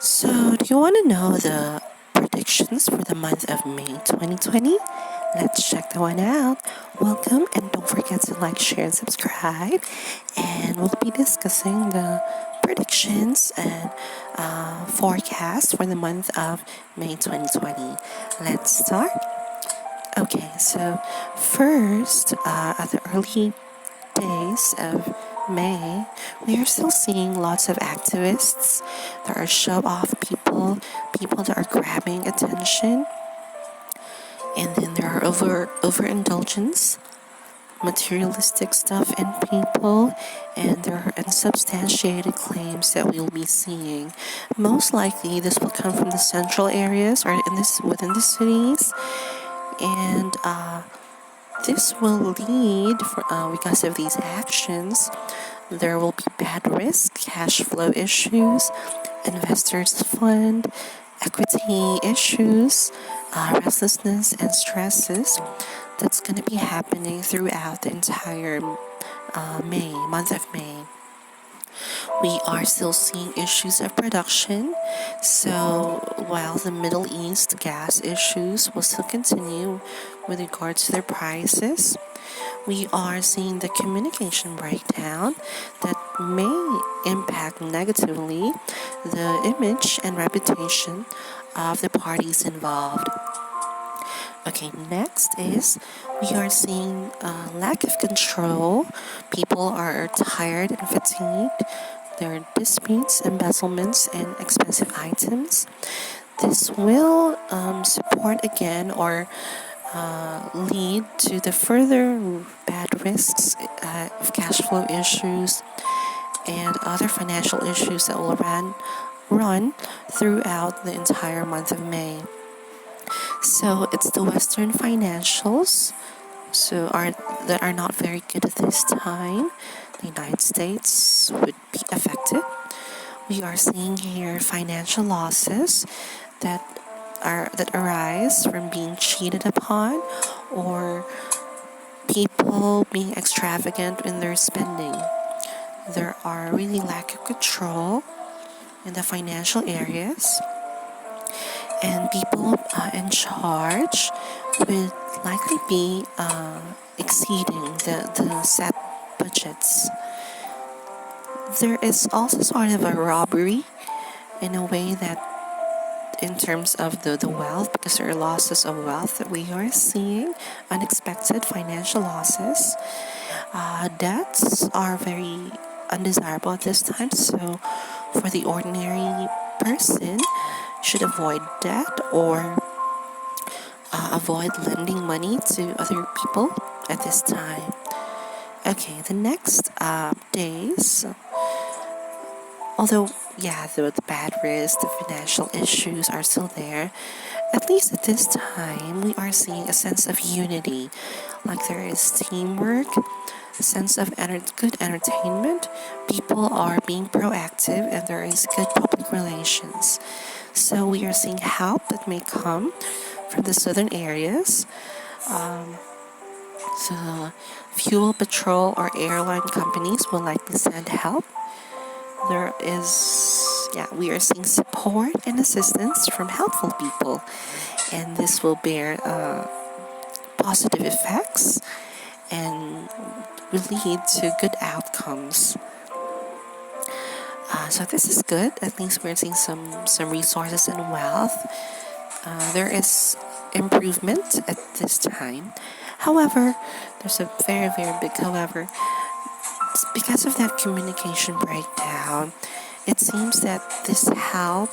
So, do you want to know the predictions for the month of May 2020? Let's check that one out. Welcome, and don't forget to like, share, and subscribe. And we'll be discussing the predictions and forecasts for the month of May 2020. Let's start. Okay, so first, at the early days of May, we are still seeing lots of activists. There are show off people, people that are grabbing attention, and then there are overindulgence, materialistic stuff in people, and there are unsubstantiated claims that we'll be seeing. Most likely, this will come from the central areas or within the cities, and this will lead, because of these actions, there will be bad risk, cash flow issues, investors' fund, equity issues, restlessness, and stresses. That's going to be happening throughout the entire month of May. We are still seeing issues of production. So while the Middle East gas issues will still continue with regards to their prices, we are seeing the communication breakdown that may impact negatively the image and reputation of the parties involved. Okay, next is we are seeing a lack of control. People are tired and fatigued. There are disputes, embezzlements, and expensive items. This will support again or lead to the further bad risks of cash flow issues and other financial issues that will run throughout the entire month of May. So it's the Western financials that are not very good at this time. The United States would be affected. We are seeing here financial losses that arise from being cheated upon or people being extravagant in their spending. There are really lack of control in the financial areas, and people in charge would likely be exceeding the set budgets. There is also sort of a robbery in a way that in terms of the wealth, because there are losses of wealth that we are seeing, unexpected financial losses. Debts are very undesirable at this time, so for the ordinary person, should avoid debt or avoid lending money to other people at this time. Okay, the next days, although the bad risk, the financial issues are still there, at least at this time, we are seeing a sense of unity. Like there is teamwork, a sense of good entertainment. People are being proactive and there is good public relations. So we are seeing help that may come from the southern areas. So fuel, petrol, or airline companies will likely send help. We are seeing support and assistance from helpful people, and this will bear positive effects and will lead to good outcomes. So this is good. At least we're seeing some resources and wealth. There is improvement at this time. However, there's a very, very big however. Because of that communication breakdown, it seems that this help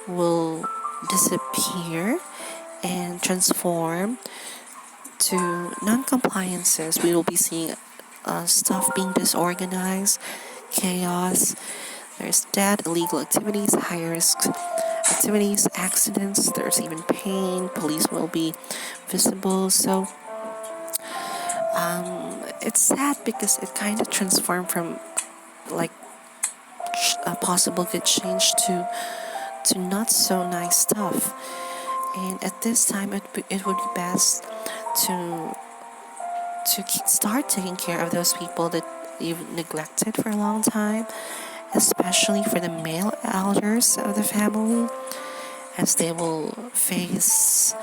will disappear and transform to non-compliances. We will be seeing stuff being disorganized, chaos. There's debt, illegal activities, high risk activities, accidents. There's even pain. Police will be visible. So it's sad because it kind of transformed from like a possible good change to not so nice stuff. And at this time, it would be best to start taking care of those people that you've neglected for a long time, especially for the male elders of the family, as they will face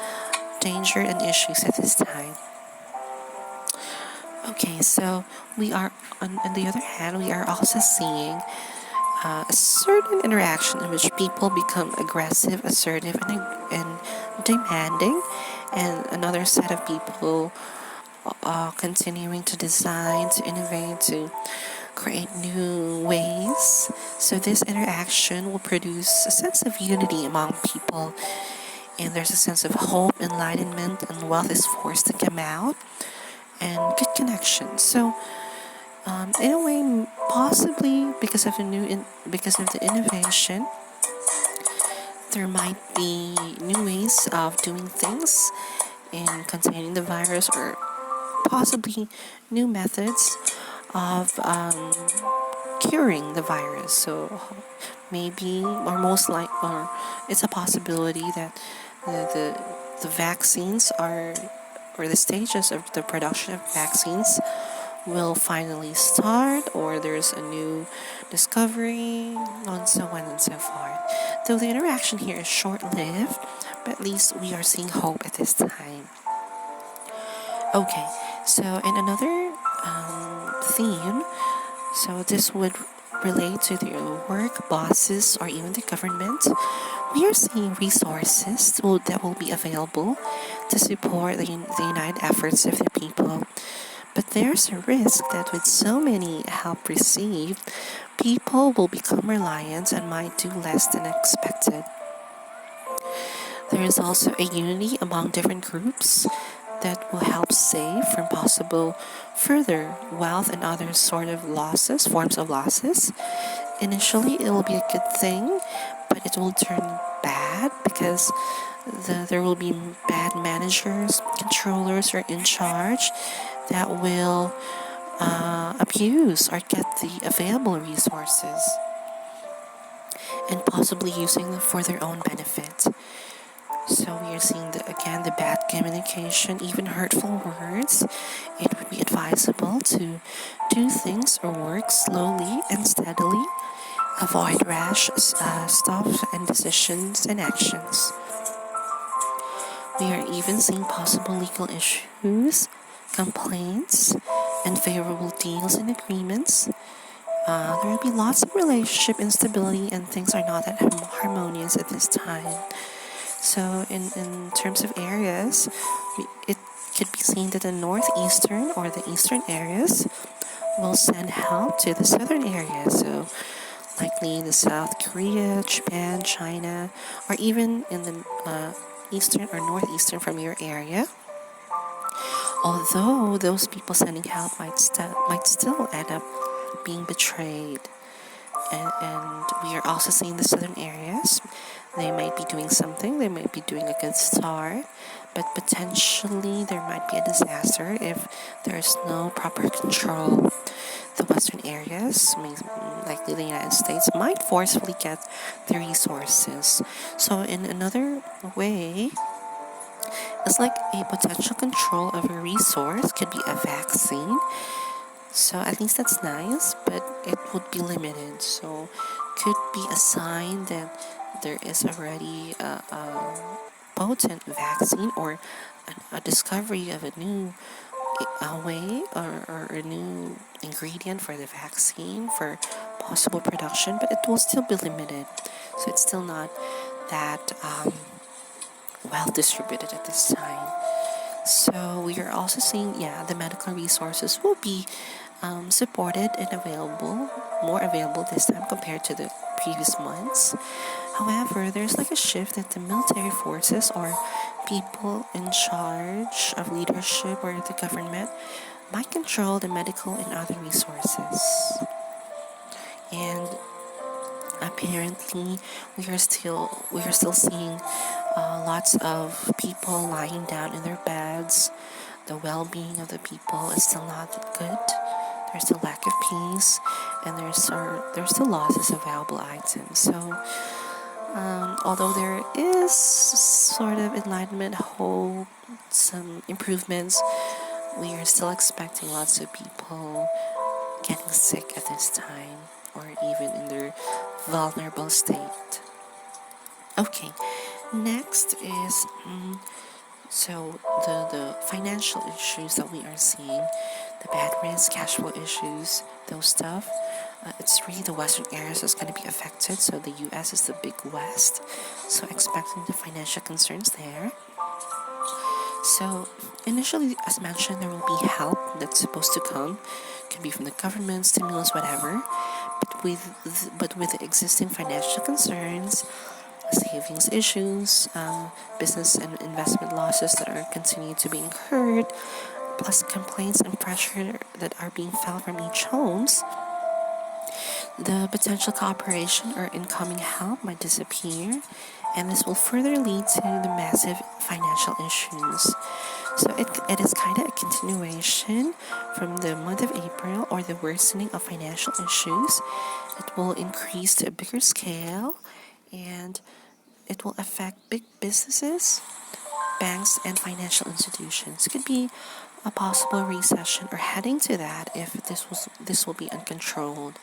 danger and issues at this time. Okay, so we are, on the other hand, we are also seeing a certain interaction in which people become aggressive, assertive, and demanding, and another set of people continuing to design, to innovate, to create new ways. So this interaction will produce a sense of unity among people, and there's a sense of hope, enlightenment, and wealth is forced to come out, and good connection. So in a way, possibly because of the innovation, there might be new ways of doing things in containing the virus, or possibly new methods of curing the virus. So maybe, or most like, or it's a possibility that the vaccines are, or the stages of the production of vaccines will finally start, or there's a new discovery, and so on and so forth. Though the interaction here is short-lived, but at least we are seeing hope at this time. Okay, so in another theme, so this would relate to the work, bosses, or even the government. We are seeing resources that will be available to support the united efforts of the people. But there's a risk that with so many help received, people will become reliant and might do less than expected. There is also a unity among different groups that will help save from possible further wealth and other sort of losses, forms of losses. Initially, it will be a good thing, but it will turn bad because there will be bad managers, controllers, or in charge that will abuse or get the available resources and possibly using them for their own benefit. So we are seeing again the bad communication, even hurtful words. It would be advisable to do things or work slowly and steadily. Avoid rash stuff and decisions and actions. We are even seeing possible legal issues, complaints, and favorable deals and agreements. There will be lots of relationship instability, and things are not that harmonious at this time. So in terms of areas, it could be seen that the northeastern or the eastern areas will send help to the southern areas. So likely the South Korea, Japan, China, or even in the eastern or northeastern from your area. Although those people sending help might still end up being betrayed. And we are also seeing the southern areas. They might be doing something, they might be doing a good start, but potentially there might be a disaster if there is no proper control. The western areas, likely the United States, might forcefully get the resources. So in another way, it's like a potential control of a resource could be a vaccine. So at least that's nice, but it would be limited. So could be a sign that there is already a potent vaccine, or a discovery of a new way, or a new ingredient for the vaccine for possible production, but it will still be limited. So it's still not that well distributed at this time. So we are also seeing, the medical resources will be supported and more available this time compared to the previous months. However, there's like a shift that the military forces, or people in charge of leadership or the government, might control the medical and other resources. And apparently, we are still seeing lots of people lying down in their beds. The well-being of the people is still not good. There's still lack of peace, and there's still losses of valuable items. So, although there is sort of enlightenment, hope, some improvements, we are still expecting lots of people getting sick at this time. or even in their vulnerable state. Okay, next is so the financial issues that we are seeing, the bad risk, cash flow issues, those stuff. It's really the Western areas that's going to be affected. So the U.S. is the big West. So expecting the financial concerns there. So initially, as mentioned, there will be help that's supposed to come. Could be from the government, stimulus, whatever. But with the existing financial concerns, savings issues, business and investment losses that are continuing to be incurred, plus complaints and pressure that are being felt from each homes, the potential cooperation or incoming help might disappear, and this will further lead to the massive financial issues. So it is kind of a continuation from the month of April, or the worsening of financial issues. It will increase to a bigger scale, and it will affect big businesses, banks, and financial institutions. Could be a possible recession or heading to that if this will be uncontrolled.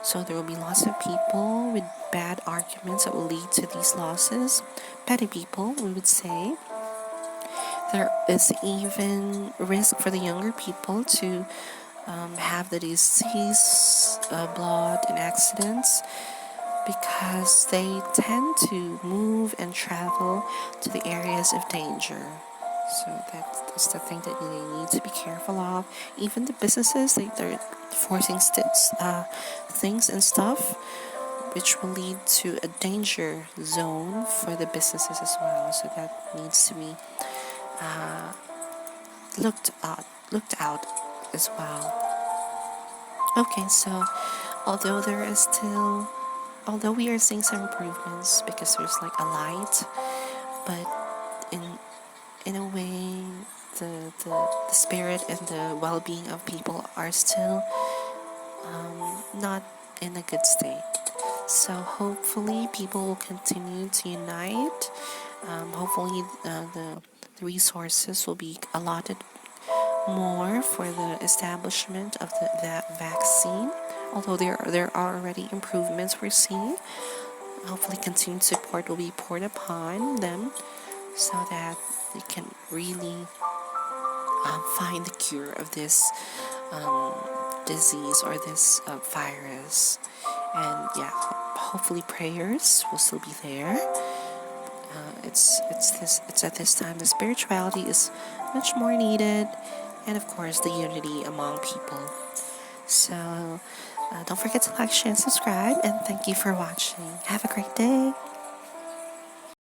So there will be lots of people with bad arguments that will lead to these losses. Petty people, we would say. There is even risk for the younger people to have the disease, blood, and accidents, because they tend to move and travel to the areas of danger. So that's the thing that they need to be careful of. Even the businesses, they're forcing things and stuff, which will lead to a danger zone for the businesses as well. So that needs to be uh, looked out as well. Okay, so although there is still although we are seeing some improvements, because there's like a light, but in a way, the spirit and the well-being of people are still not in a good state. So hopefully people will continue to unite. Hopefully the resources will be allotted more for the establishment of that vaccine. Although there are already improvements we're seeing, hopefully continued support will be poured upon them so that they can really find the cure of this disease, or this virus. And yeah, hopefully prayers will still be there. It's at this time the spirituality is much more needed, and of course the unity among people. So don't forget to like, share, and subscribe, and thank you for watching. Have a great day.